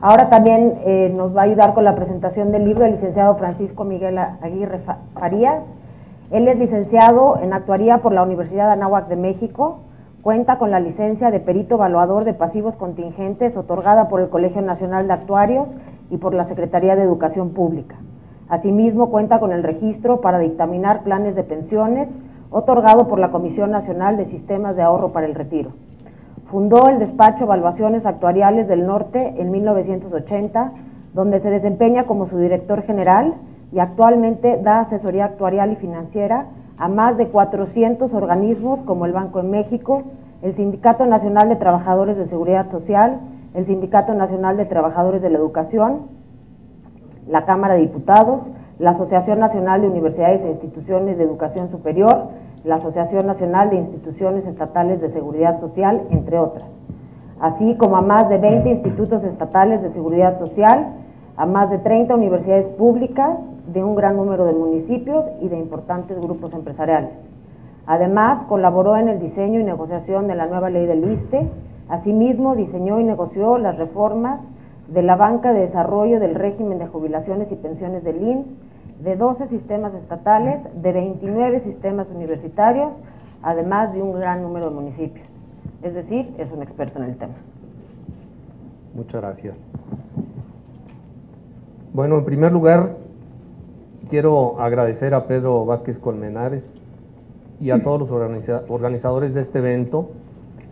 Ahora también nos va a ayudar con la presentación del libro el licenciado Francisco Miguel Aguirre Farías. Él es licenciado en Actuaría por la Universidad Anáhuac de México, cuenta con la licencia de perito evaluador de pasivos contingentes otorgada por el Colegio Nacional de Actuarios y por la Secretaría de Educación Pública. Asimismo, cuenta con el registro para dictaminar planes de pensiones otorgado por la Comisión Nacional de Sistemas de Ahorro para el Retiro. Fundó el despacho Evaluaciones Actuariales del Norte en 1980, donde se desempeña como su director general y actualmente da asesoría actuarial y financiera a más de 400 organismos como el Banco de México, el Sindicato Nacional de Trabajadores de Seguridad Social, el Sindicato Nacional de Trabajadores de la Educación, la Cámara de Diputados, la Asociación Nacional de Universidades e Instituciones de Educación Superior, la Asociación Nacional de Instituciones Estatales de Seguridad Social, entre otras, así como a más de 20 institutos estatales de seguridad social, a más de 30 universidades públicas de un gran número de municipios y de importantes grupos empresariales. Además, colaboró en el diseño y negociación de la nueva ley del ISSSTE. Asimismo, diseñó y negoció las reformas de la banca de desarrollo del régimen de jubilaciones y pensiones del IMSS, de 12 sistemas estatales, de 29 sistemas universitarios, además de un gran número de municipios. Es decir, es un experto en el tema. Muchas gracias. Bueno, en primer lugar, quiero agradecer a Pedro Vázquez Colmenares y a todos los organizadores de este evento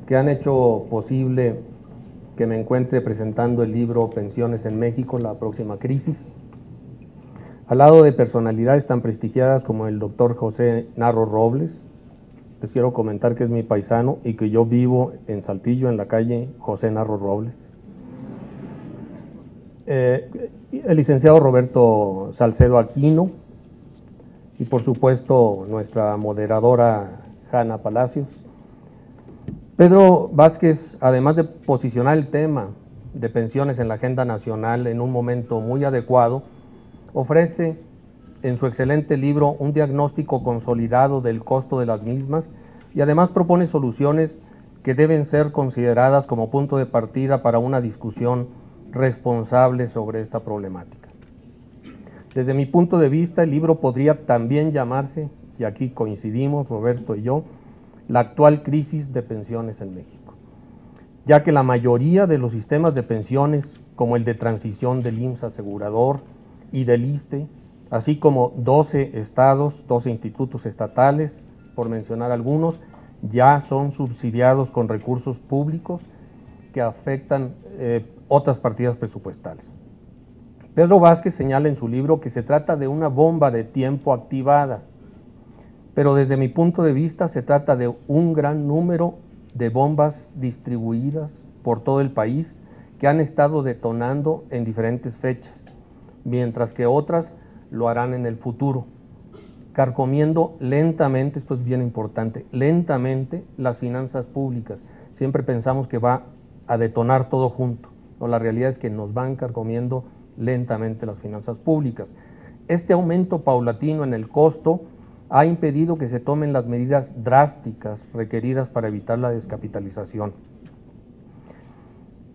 que han hecho posible que me encuentre presentando el libro Pensiones en México, la próxima crisis, al lado de personalidades tan prestigiadas como el doctor José Narro Robles. Les quiero comentar que es mi paisano y que yo vivo en Saltillo, en la calle José Narro Robles. El licenciado Roberto Salcedo Aquino y por supuesto nuestra moderadora Hanna Palacios. Pedro Vázquez, además de posicionar el tema de pensiones en la agenda nacional en un momento muy adecuado, ofrece en su excelente libro un diagnóstico consolidado del costo de las mismas y además propone soluciones que deben ser consideradas como punto de partida para una discusión responsable sobre esta problemática. Desde mi punto de vista, el libro podría también llamarse, y aquí coincidimos Roberto y yo, la actual crisis de pensiones en México, ya que la mayoría de los sistemas de pensiones, como el de transición del IMSS asegurador y del ISSSTE, así como 12 estados, 12 institutos estatales, por mencionar algunos, ya son subsidiados con recursos públicos que afectan otras partidas presupuestales. Pedro Vázquez señala en su libro que se trata de una bomba de tiempo activada, pero desde mi punto de vista se trata de un gran número de bombas distribuidas por todo el país que han estado detonando en diferentes fechas, mientras que otras lo harán en el futuro, carcomiendo lentamente, esto es bien importante, lentamente las finanzas públicas. Siempre pensamos que va a detonar todo junto, no, la realidad es que nos van carcomiendo lentamente las finanzas públicas. Este aumento paulatino en el costo ha impedido que se tomen las medidas drásticas requeridas para evitar la descapitalización.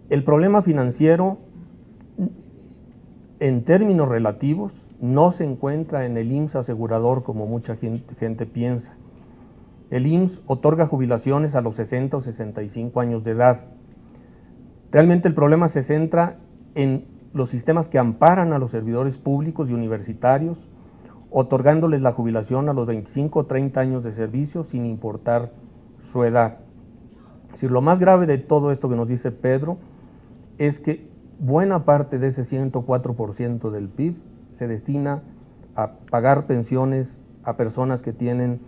El problema financiero, en términos relativos, no se encuentra en el IMSS asegurador como mucha gente piensa. El IMSS otorga jubilaciones a los 60 o 65 años de edad. Realmente el problema se centra en los sistemas que amparan a los servidores públicos y universitarios, otorgándoles la jubilación a los 25 o 30 años de servicio sin importar su edad. Es decir, lo más grave de todo esto que nos dice Pedro es que buena parte de ese 104% del PIB se destina a pagar pensiones a personas que tienen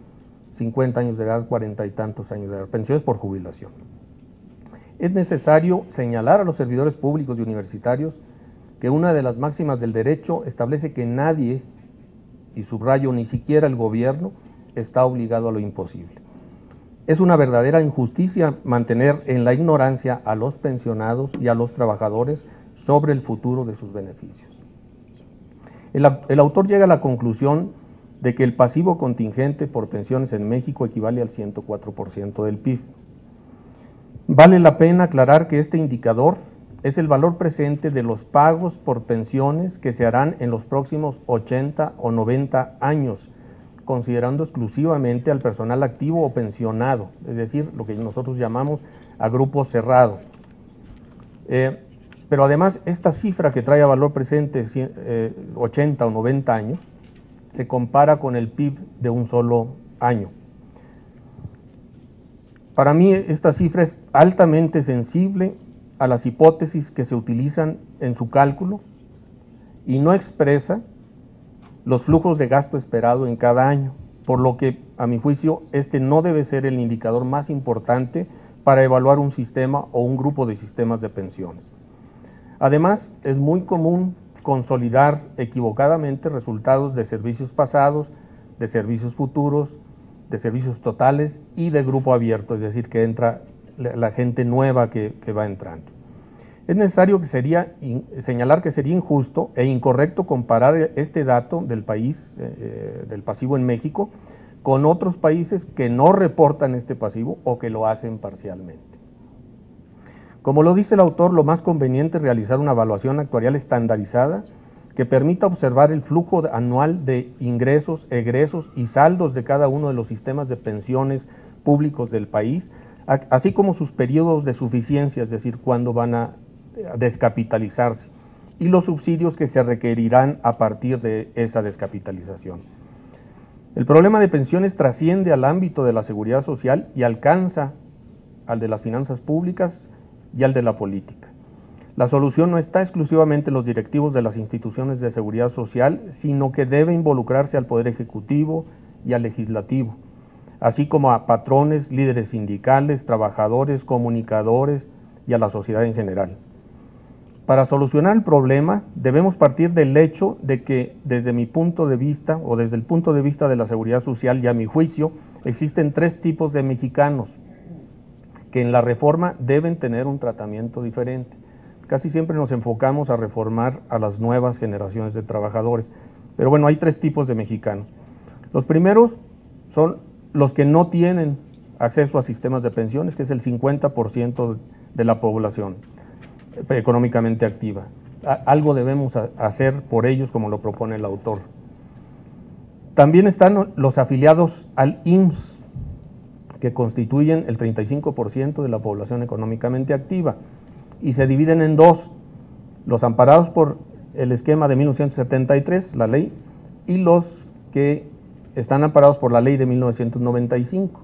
50 años de edad, 40 y tantos años de edad, pensiones por jubilación. Es necesario señalar a los servidores públicos y universitarios que una de las máximas del derecho establece que nadie, y subrayo, ni siquiera el gobierno, está obligado a lo imposible. Es una verdadera injusticia mantener en la ignorancia a los pensionados y a los trabajadores sobre el futuro de sus beneficios. El autor llega a la conclusión de que el pasivo contingente por pensiones en México equivale al 104% del PIB. Vale la pena aclarar que este indicador, es el valor presente de los pagos por pensiones que se harán en los próximos 80 o 90 años, considerando exclusivamente al personal activo o pensionado, es decir, lo que nosotros llamamos a grupo cerrado. Pero además, esta cifra que trae a valor presente 80 o 90 años, se compara con el PIB de un solo año. Para mí, esta cifra es altamente sensible a las hipótesis que se utilizan en su cálculo y no expresa los flujos de gasto esperado en cada año, por lo que, a mi juicio, este no debe ser el indicador más importante para evaluar un sistema o un grupo de sistemas de pensiones. Además, es muy común consolidar equivocadamente resultados de servicios pasados, de servicios futuros, de servicios totales y de grupo abierto, es decir, que entra la gente nueva que va entrando. Es necesario señalar que sería injusto e incorrecto comparar este dato del país, del pasivo en México, con otros países que no reportan este pasivo o que lo hacen parcialmente. Como lo dice el autor, lo más conveniente es realizar una evaluación actuarial estandarizada que permita observar el flujo anual de ingresos, egresos y saldos de cada uno de los sistemas de pensiones públicos del país, así como sus periodos de suficiencia, es decir, cuándo van a descapitalizarse, y los subsidios que se requerirán a partir de esa descapitalización. El problema de pensiones trasciende al ámbito de la seguridad social y alcanza al de las finanzas públicas y al de la política. La solución no está exclusivamente en los directivos de las instituciones de seguridad social, sino que debe involucrarse al Poder Ejecutivo y al Legislativo, así como a patrones, líderes sindicales, trabajadores, comunicadores y a la sociedad en general. Para solucionar el problema, debemos partir del hecho de que, desde mi punto de vista, o desde el punto de vista de la seguridad social y a mi juicio, existen tres tipos de mexicanos que en la reforma deben tener un tratamiento diferente. Casi siempre nos enfocamos a reformar a las nuevas generaciones de trabajadores, pero bueno, hay tres tipos de mexicanos. Los primeros son los que no tienen acceso a sistemas de pensiones, que es el 50% de la población económicamente activa. Algo debemos hacer por ellos, como lo propone el autor. También están los afiliados al IMSS, que constituyen el 35% de la población económicamente activa, y se dividen en dos: los amparados por el esquema de 1973, la ley, y los que están amparados por la ley de 1995,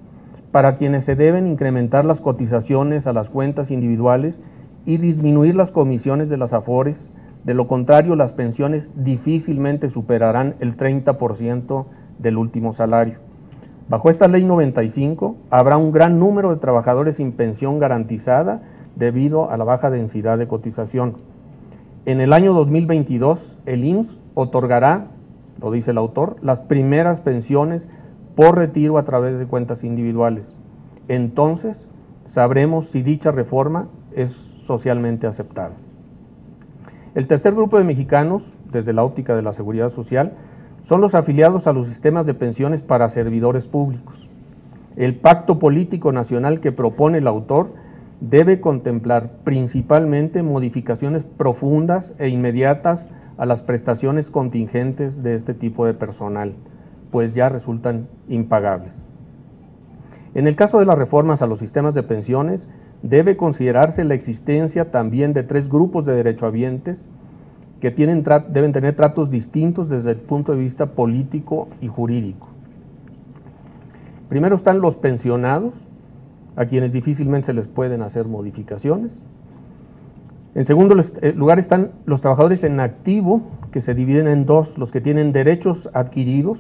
para quienes se deben incrementar las cotizaciones a las cuentas individuales y disminuir las comisiones de las AFORES. De lo contrario, las pensiones difícilmente superarán el 30% del último salario. Bajo esta ley 95, habrá un gran número de trabajadores sin pensión garantizada debido a la baja densidad de cotización. En el año 2022, el IMSS otorgará, lo dice el autor, las primeras pensiones por retiro a través de cuentas individuales. Entonces, sabremos si dicha reforma es socialmente aceptada. El tercer grupo de mexicanos, desde la óptica de la seguridad social, son los afiliados a los sistemas de pensiones para servidores públicos. El pacto político nacional que propone el autor debe contemplar principalmente modificaciones profundas e inmediatas a las prestaciones contingentes de este tipo de personal, pues ya resultan impagables. En el caso de las reformas a los sistemas de pensiones, debe considerarse la existencia también de tres grupos de derechohabientes que deben tener tratos distintos desde el punto de vista político y jurídico. Primero están los pensionados, a quienes difícilmente se les pueden hacer modificaciones. En segundo lugar están los trabajadores en activo, que se dividen en dos: los que tienen derechos adquiridos,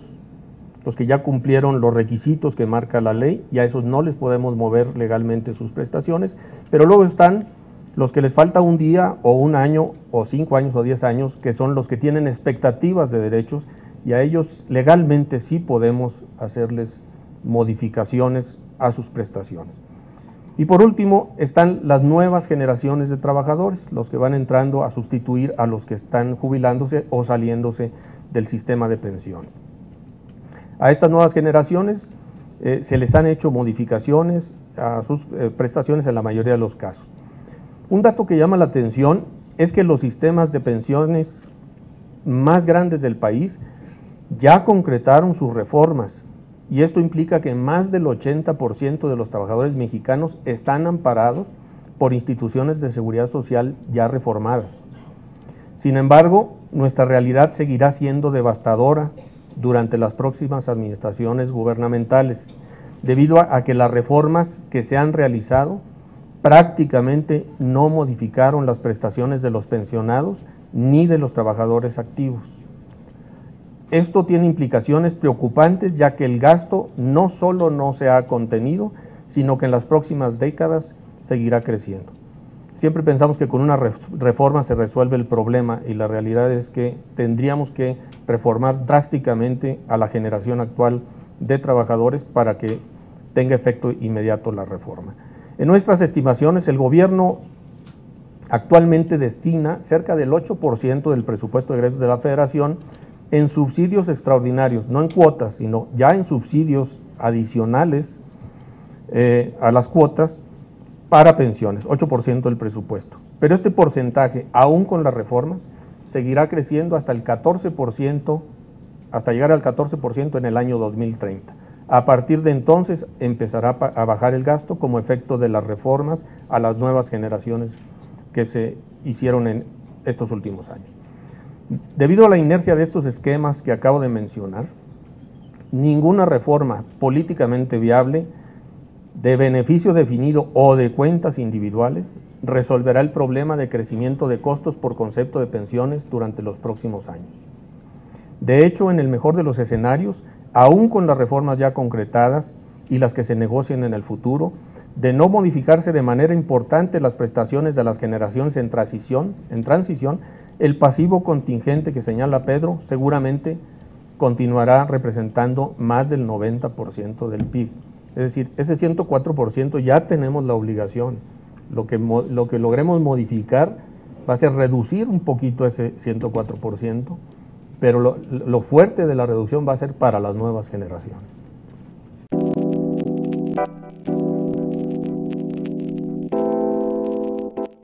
los que ya cumplieron los requisitos que marca la ley, y a esos no les podemos mover legalmente sus prestaciones, pero luego están los que les falta un día o un año o 5 años o 10 años, que son los que tienen expectativas de derechos, y a ellos legalmente sí podemos hacerles modificaciones a sus prestaciones. Y por último están las nuevas generaciones de trabajadores, los que van entrando a sustituir a los que están jubilándose o saliéndose del sistema de pensiones. A estas nuevas generaciones se les han hecho modificaciones a sus prestaciones en la mayoría de los casos. Un dato que llama la atención es que los sistemas de pensiones más grandes del país ya concretaron sus reformas, y esto implica que más del 80% de los trabajadores mexicanos están amparados por instituciones de seguridad social ya reformadas. Sin embargo, nuestra realidad seguirá siendo devastadora durante las próximas administraciones gubernamentales, debido a que las reformas que se han realizado prácticamente no modificaron las prestaciones de los pensionados ni de los trabajadores activos. Esto tiene implicaciones preocupantes, ya que el gasto no solo no se ha contenido, sino que en las próximas décadas seguirá creciendo. Siempre pensamos que con una reforma se resuelve el problema, y la realidad es que tendríamos que reformar drásticamente a la generación actual de trabajadores para que tenga efecto inmediato la reforma. En nuestras estimaciones, el gobierno actualmente destina cerca del 8% del presupuesto de egresos de la Federación en subsidios extraordinarios, no en cuotas, sino ya en subsidios adicionales a las cuotas para pensiones, 8% del presupuesto. Pero este porcentaje, aún con las reformas, seguirá creciendo hasta el 14%, hasta llegar al 14% en el año 2030. A partir de entonces empezará a bajar el gasto como efecto de las reformas a las nuevas generaciones que se hicieron en estos últimos años. Debido a la inercia de estos esquemas que acabo de mencionar, ninguna reforma políticamente viable, de beneficio definido o de cuentas individuales, resolverá el problema de crecimiento de costos por concepto de pensiones durante los próximos años. De hecho, en el mejor de los escenarios, aún con las reformas ya concretadas y las que se negocien en el futuro, de no modificarse de manera importante las prestaciones de las generaciones en transición, el pasivo contingente que señala Pedro seguramente continuará representando más del 90% del PIB. Es decir, ese 104% ya tenemos la obligación. Lo que logremos modificar va a ser reducir un poquito ese 104%, pero lo fuerte de la reducción va a ser para las nuevas generaciones.